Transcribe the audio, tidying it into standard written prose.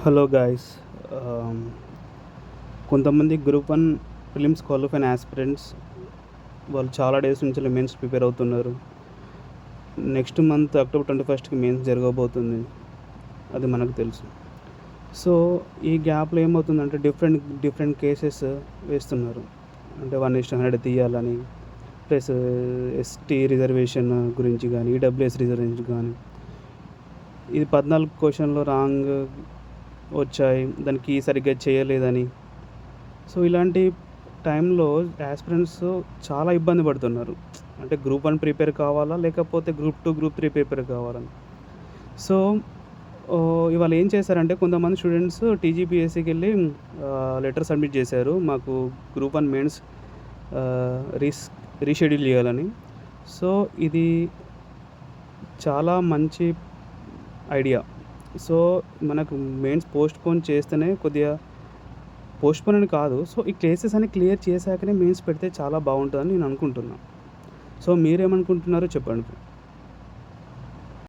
Hello guys. Um, కొంతమంది group one prelims qualified aspirants వాళ్ళు చాలా డేస్ నుంచి మెయిన్స్ ప్రిపేర్ అవుతున్నారు. నెక్స్ట్ మంత్ అక్టోబర్ 21కి మెయిన్స్ జరగబోతుంది, అది మనకు తెలుసు. సో ఈ గ్యాప్లో ఏమవుతుందంటే డిఫరెంట్ కేసెస్ వేస్తున్నారు. అంటే 1:100 తీయాలని, ప్లస్ ఎస్టీ రిజర్వేషన్ గురించి కానీ, ఈడబ్ల్యూఎస్ రిజర్వేషన్ కానీ, ఇది 14 క్వశ్చన్లో రాంగ్ వచ్చాయి, దానికి సరిగ్గా చేయలేదని. సో ఇలాంటి టైంలో యాస్పిరెంట్స్ చాలా ఇబ్బంది పడుతున్నారు. అంటే గ్రూప్ 1 ప్రిపేర్ కావాలా, లేకపోతే గ్రూప్ 2, గ్రూప్ 3 ప్రిపేర్ కావాలని. సో ఇవాళ ఏం చేశారంటే, కొంతమంది స్టూడెంట్స్ టీజీపీఎస్సీకి వెళ్ళి లెటర్ సబ్మిట్ చేశారు, మాకు గ్రూప్ 1 మెయిన్స్ రీషెడ్యూల్ చేయాలని. సో ఇది చాలా మంచి ఐడియా. సో మనకు మెయిన్స్ పోస్ట్పోన్ చేస్తేనే కొద్దిగా, పోస్ట్పోన్ అని కాదు, సో ఈ కేసెస్ అని క్లియర్ చేశాకనే మెయిన్స్ పెడితే చాలా బాగుంటుందని నేను అనుకుంటున్నాను. సో మీరేమనుకుంటున్నారో చెప్పండి.